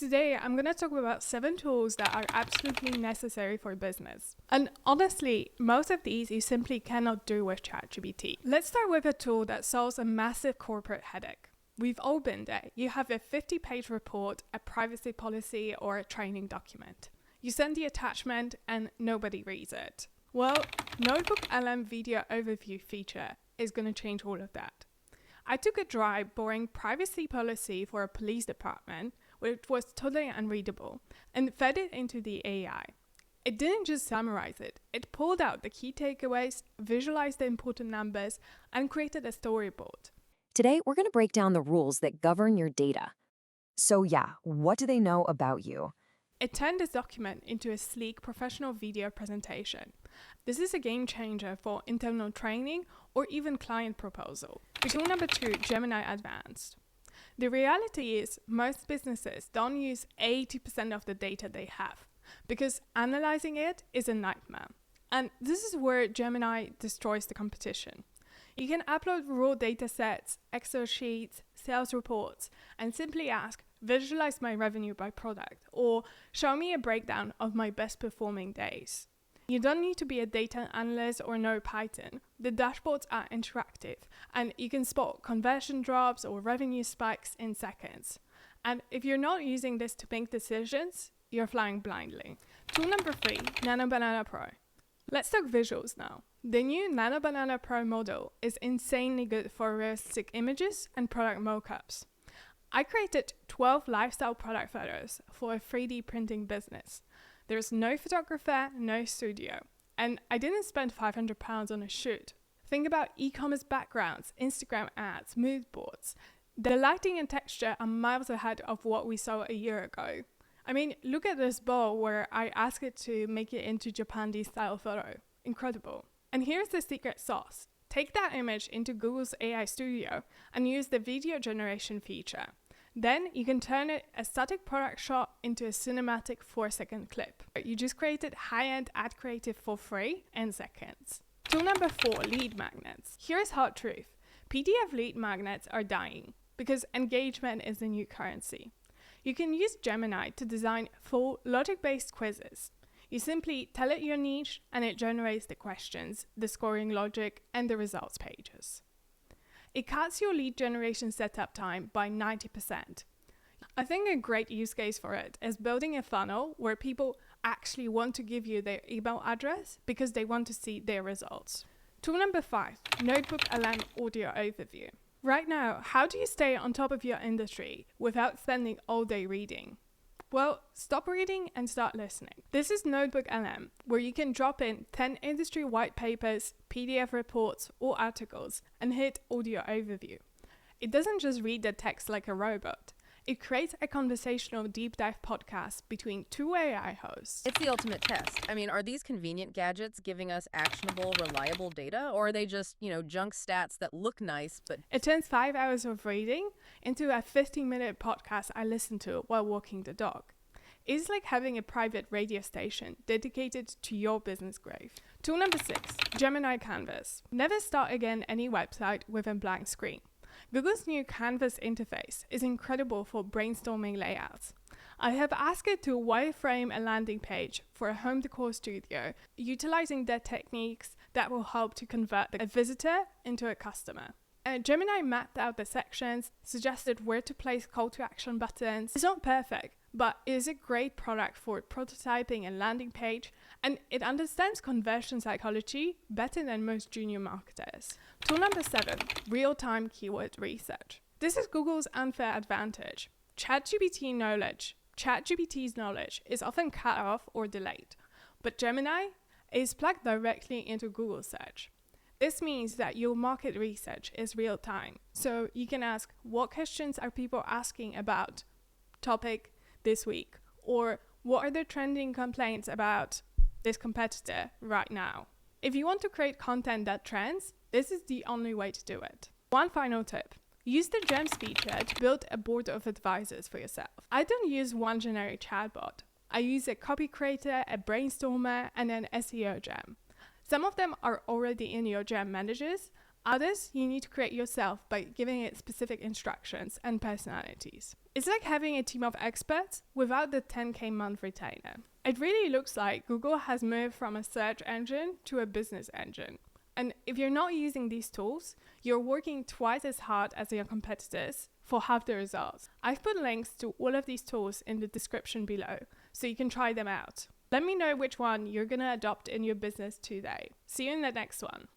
Today, I'm going to talk about 7 tools that are absolutely necessary for business. And honestly, most of these you simply cannot do with ChatGPT. Let's start with a tool that solves a massive corporate headache. We've all been there. You have a 50-page report, a privacy policy, or a training document. You send the attachment and nobody reads it. Well, NotebookLM video overview feature is going to change all of that. I took a dry, boring privacy policy for a police department, which was totally unreadable, and fed it into the AI. It didn't just summarize it, it pulled out the key takeaways, visualized the important numbers, and created a storyboard. Today, we're going to break down the rules that govern your data. So yeah, what do they know about you? It turned this document into a sleek, professional video presentation. This is a game changer for internal training or even client proposal. Tool number 2, Gemini Advanced. The reality is most businesses don't use 80% of the data they have because analyzing it is a nightmare. And this is where Gemini destroys the competition. You can upload raw data sets, Excel sheets, sales reports, and simply ask, visualize my revenue by product, or show me a breakdown of my best performing days. You don't need to be a data analyst or know Python. The dashboards are interactive, and you can spot conversion drops or revenue spikes in seconds. And if you're not using this to make decisions, you're flying blindly. Tool number 3, Nanobana Pro. Let's talk visuals now. The new Nanobana Pro model is insanely good for realistic images and product mockups. I created 12 lifestyle product photos for a 3D printing business. There's no photographer, no studio, and I didn't spend £500 on a shoot. Think about e-commerce backgrounds, Instagram ads, mood boards. The lighting and texture are miles ahead of what we saw a year ago. I mean, look at this bowl where I asked it to make it into Japanese style photo. Incredible. And here's the secret sauce. Take that image into Google's AI Studio and use the video generation feature. Then you can turn a static product shot into a cinematic 4-second clip. You just created high-end ad creative for free in seconds. Tool number 4, lead magnets. Here's hot truth. PDF lead magnets are dying because engagement is the new currency. You can use Gemini to design full logic-based quizzes. You simply tell it your niche and it generates the questions, the scoring logic, and the results pages. It cuts your lead generation setup time by 90%. I think a great use case for it is building a funnel where people actually want to give you their email address because they want to see their results. Tool number 5, NotebookLM audio overview. Right now, how do you stay on top of your industry without spending all day reading? Well, stop reading and start listening. This is NotebookLM, where you can drop in 10 industry white papers, PDF reports, or articles, and hit audio overview. It doesn't just read the text like a robot. It creates a conversational deep dive podcast between 2 AI hosts. It's the ultimate test. I mean, are these convenient gadgets giving us actionable, reliable data, or are they just, junk stats that look nice, but... It turns 5 hours of reading into a 15-minute podcast I listen to while walking the dog. It's like having a private radio station dedicated to your business growth. Tool number 6, Gemini Canvas. Never start again any website with a blank screen. Google's new Canvas interface is incredible for brainstorming layouts. I have asked it to wireframe a landing page for a home decor studio, utilizing their techniques that will help to convert a visitor into a customer. Gemini mapped out the sections, suggested where to place call to action buttons. It's not perfect, but it is a great product for prototyping a landing page, and it understands conversion psychology better than most junior marketers. Tool number 7, real-time keyword research. This is Google's unfair advantage. ChatGPT's knowledge is often cut off or delayed, but Gemini is plugged directly into Google search. This means that your market research is real time. So you can ask, what questions are people asking about topic this week? Or what are the trending complaints about this competitor right now? If you want to create content that trends, this is the only way to do it. One final tip. Use the Gems feature to build a board of advisors for yourself. I don't use one generic chatbot. I use a copy creator, a brainstormer, and an SEO gem. Some of them are already in your gem managers, Others you need to create yourself by giving it specific instructions and personalities. It's like having a team of experts without the 10K month retainer. It really looks like Google has moved from a search engine to a business engine. And if you're not using these tools, you're working twice as hard as your competitors for half the results. I've put links to all of these tools in the description below, so you can try them out. Let me know which one you're going to adopt in your business today. See you in the next one.